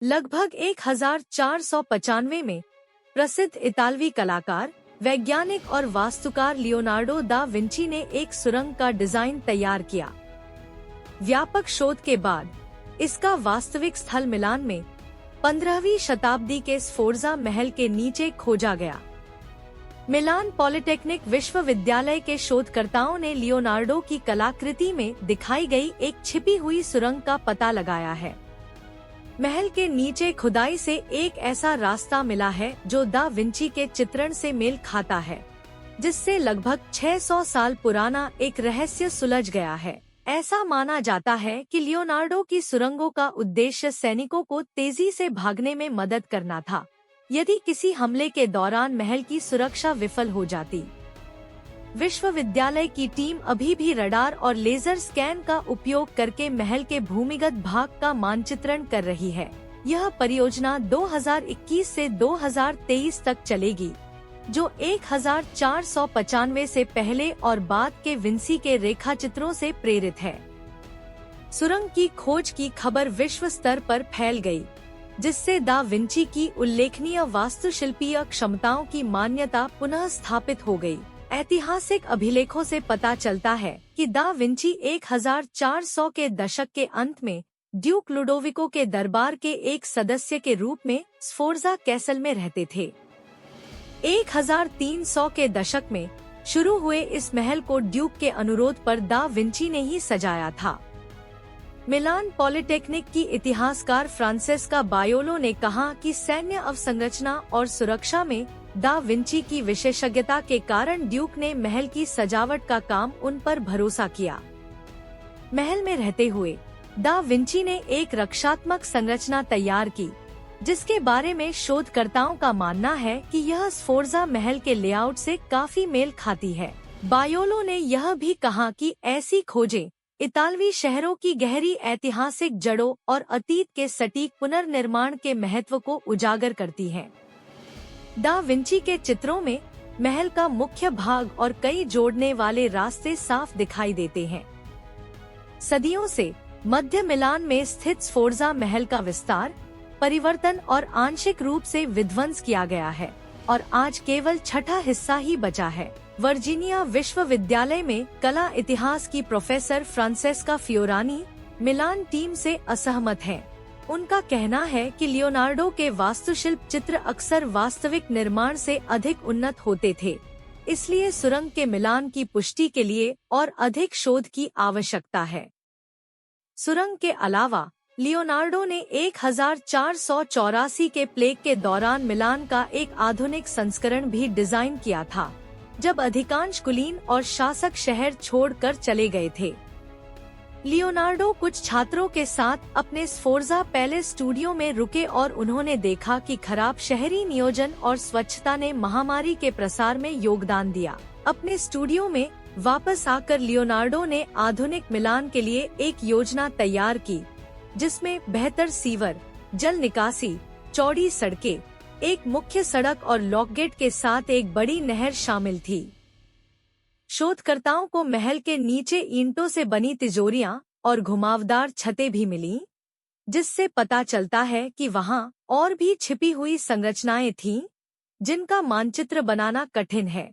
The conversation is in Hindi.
लगभग 1495 में प्रसिद्ध इतालवी कलाकार, वैज्ञानिक और वास्तुकार लियोनार्डो दा विंची ने एक सुरंग का डिजाइन तैयार किया। व्यापक शोध के बाद इसका वास्तविक स्थल मिलान में 15वीं शताब्दी के स्फोर्जा महल के नीचे खोजा गया। मिलान पॉलिटेक्निक विश्वविद्यालय के शोधकर्ताओं ने लियोनार्डो की कलाकृति में दिखाई गई एक छिपी हुई सुरंग का पता लगाया है। महल के नीचे खुदाई से एक ऐसा रास्ता मिला है जो दा विंची के चित्रण से मेल खाता है, जिससे लगभग 600 साल पुराना एक रहस्य सुलझ गया है। ऐसा माना जाता है कि लियोनार्डो की सुरंगों का उद्देश्य सैनिकों को तेजी से भागने में मदद करना था, यदि किसी हमले के दौरान महल की सुरक्षा विफल हो जाती। विश्वविद्यालय की टीम अभी भी रडार और लेजर स्कैन का उपयोग करके महल के भूमिगत भाग का मानचित्रण कर रही है। यह परियोजना 2021 से 2023 तक चलेगी, जो 1495 से पहले और बाद के विंसी के रेखाचित्रों से प्रेरित है। सुरंग की खोज की खबर विश्व स्तर पर फैल गई, जिससे दा विंची की उल्लेखनीय वास्तुशिल्पीय क्षमताओं की मान्यता पुनः स्थापित हो गई। ऐतिहासिक अभिलेखों से पता चलता है कि दा विंची 1400 के दशक के अंत में ड्यूक लुडोविको के दरबार के एक सदस्य के रूप में स्फोर्जा कैसल में रहते थे। 1300 के दशक में शुरू हुए इस महल को ड्यूक के अनुरोध पर दा विंची ने ही सजाया था। मिलान पॉलिटेक्निक की इतिहासकार फ्रांसेस्का बायोलो ने कहा कि सैन्य अवसंरचना और सुरक्षा में दा विंची की विशेषज्ञता के कारण ड्यूक ने महल की सजावट का काम उन पर भरोसा किया। महल में रहते हुए दा विंची ने एक रक्षात्मक संरचना तैयार की, जिसके बारे में शोधकर्ताओं का मानना है कि यह स्फोर्जा महल के लेआउट से काफी मेल खाती है। बायोलो ने यह भी कहा कि ऐसी खोजें इतालवी शहरों की गहरी ऐतिहासिक जड़ों और अतीत के सटीक पुनर्निर्माण के महत्व को उजागर करती हैं। दा विंची के चित्रों में महल का मुख्य भाग और कई जोड़ने वाले रास्ते साफ दिखाई देते हैं। सदियों से मध्य मिलान में स्थित स्फोर्जा महल का विस्तार, परिवर्तन और आंशिक रूप से विध्वंस किया गया है और आज केवल छठा हिस्सा ही बचा है। वर्जीनिया विश्वविद्यालय में कला इतिहास की प्रोफेसर फ्रांसेस्का फियोरानी मिलान टीम से असहमत हैं। उनका कहना है कि लियोनार्डो के वास्तुशिल्प चित्र अक्सर वास्तविक निर्माण से अधिक उन्नत होते थे, इसलिए सुरंग के मिलान की पुष्टि के लिए और अधिक शोध की आवश्यकता है। सुरंग के अलावा लियोनार्डो ने 1484 के प्लेग के दौरान मिलान का एक आधुनिक संस्करण भी डिजाइन किया था, जब अधिकांश कुलीन और शासक शहर छोड़कर चले गए थे। लियोनार्डो कुछ छात्रों के साथ अपने स्फोर्जा पैलेस स्टूडियो में रुके और उन्होंने देखा कि खराब शहरी नियोजन और स्वच्छता ने महामारी के प्रसार में योगदान दिया। अपने स्टूडियो में वापस आकर लियोनार्डो ने आधुनिक मिलान के लिए एक योजना तैयार की, जिसमें बेहतर सीवर, जल निकासी, चौड़ी सड़कें, एक मुख्य सड़क और लॉकगेट के साथ एक बड़ी नहर शामिल थी। शोधकर्ताओं को महल के नीचे ईंटों से बनी तिजोरियां और घुमावदार छतें भी मिलीं, जिससे पता चलता है कि वहां और भी छिपी हुई संरचनाएं थीं, जिनका मानचित्र बनाना कठिन है।